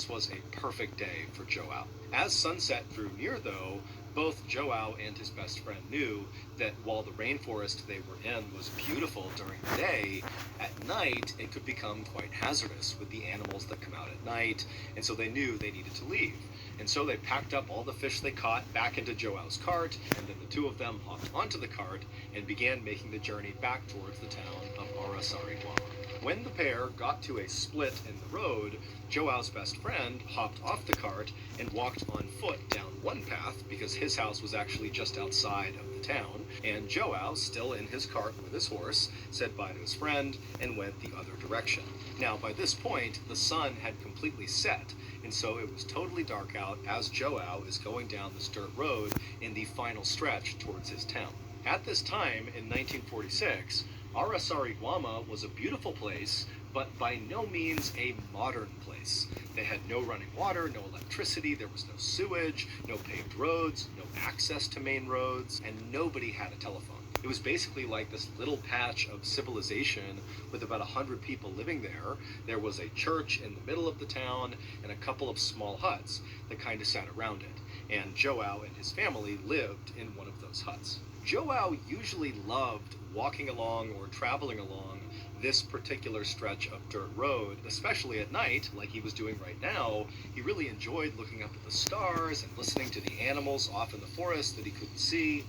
This was a perfect day for Joao. As sunset drew near, though, both Joao and his best friend knew that while the rainforest they were in was beautiful during the day, at night it could become quite hazardous with the animals that come out at night, and so they knew they needed to leave. And so they packed up all the fish they caught back into Joao's cart, and then the two of them hopped onto the cart and began making the journey back towards the town of Arasariguama. When the pair got to a split in the road, Joao's best friend hopped off the cart and walked on foot down one path because his house was actually just outside of the town, and Joao, still in his cart with his horse, said bye to his friend and went the other direction. Now, by this point, the sun had completely set, and so it was totally dark out as Joao is going down this dirt road in the final stretch towards his town. At this time, in 1946, Arasariguama was a beautiful place, but by no means a modern place. They had no running water, no electricity, there was no sewage, no paved roads, no access to main roads, and nobody had a telephone. It was basically like this little patch of civilization with about 100 people living there. There was a church in the middle of the town and a couple of small huts that kind of sat around it. And Joao and his family lived in one of those huts. Joao usually loved walking along or traveling along this particular stretch of dirt road, especially at night, like he was doing right now. He really enjoyed looking up at the stars and listening to the animals off in the forest that he couldn't see.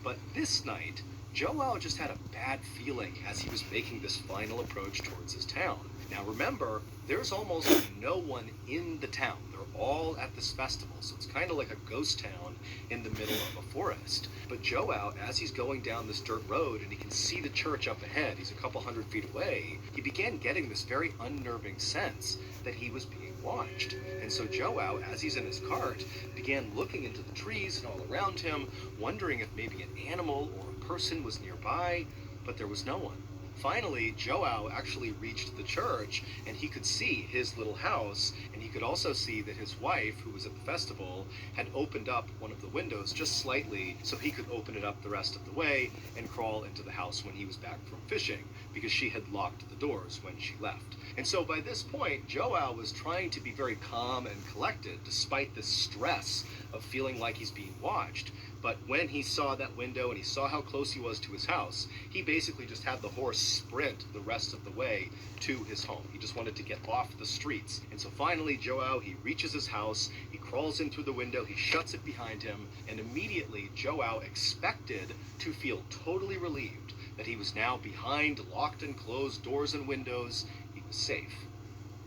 But this night, Joao just had a bad feeling as he was making this final approach towards his town. Now remember, there's almost no one in the town. They're all at this festival, so it's kind of like a ghost town in the middle of a forest. But Joao, as he's going down this dirt road and he can see the church up ahead, he's a couple hundred feet away, he began getting this very unnerving sense that he was being watched. And so Joao, as he's in his cart, began looking into the trees and all around him, wondering if maybe an animal or a person was nearby, but there was no one. Finally, Joao actually reached the church, and he could see his little house, and he could also see that his wife, who was at the festival, had opened up one of the windows just slightly so he could open it up the rest of the way and crawl into the house when he was back from fishing, because she had locked the doors when she left. And so by this point, Joao was trying to be very calm and collected, despite the stress of feeling like he's being watched. But when he saw that window and he saw how close he was to his house, he basically just had the horse sprint the rest of the way to his home. He just wanted to get off the streets. And so finally, Joao, he reaches his house, he crawls in through the window, he shuts it behind him, and immediately Joao expected to feel totally relieved that he was now behind locked and closed doors and windows. He was safe.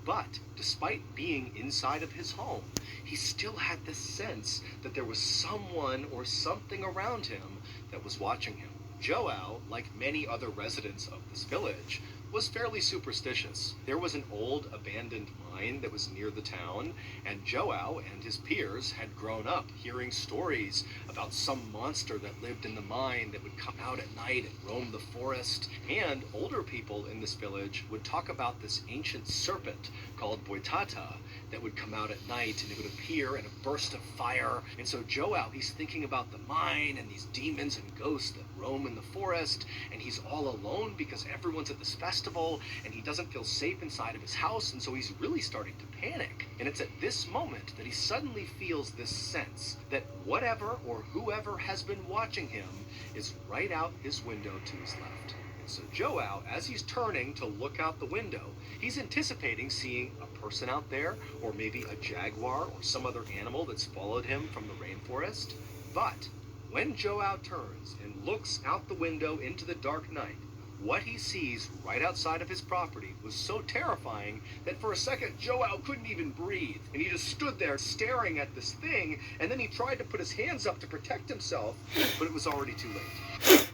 But despite being inside of his home, he still had this sense that there was someone or something around him that was watching him. Joao, like many other residents of this village, was fairly superstitious. There was an old abandoned mine that was near the town, and Joao and his peers had grown up hearing stories about some monster that lived in the mine that would come out at night and roam the forest. And older people in this village would talk about this ancient serpent called Boitata that would come out at night, and it would appear in a burst of fire. And so Joao, he's thinking about the mine and these demons and ghosts that roam in the forest, and he's all alone because everyone's at this festival, and he doesn't feel safe inside of his house, and so he's really starting to panic. And it's at this moment that he suddenly feels this sense that whatever or whoever has been watching him is right out his window to his left. And so Joao, as he's turning to look out the window, he's anticipating seeing a person out there, or maybe a jaguar or some other animal that's followed him from the rainforest. But when Joao turns and looks out the window into the dark night, what he sees right outside of his property was so terrifying that for a second Joao couldn't even breathe. And he just stood there staring at this thing, and then he tried to put his hands up to protect himself, but it was already too late.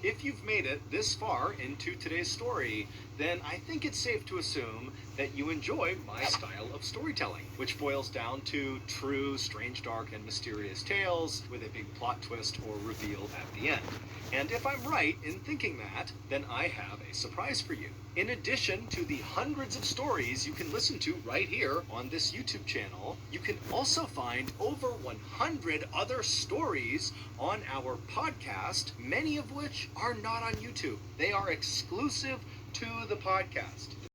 If you've made it this far into today's story, then I think it's safe to assume that you enjoy my style of storytelling, which boils down to true, strange, dark, and mysterious tales with a big plot twist or reveal at the end. And if I'm right in thinking that, then I have a surprise for you. In addition to the hundreds of stories you can listen to right here on this YouTube channel, you can also find over 100 other stories on our podcast, many of which are not on YouTube. They are exclusive to the podcast.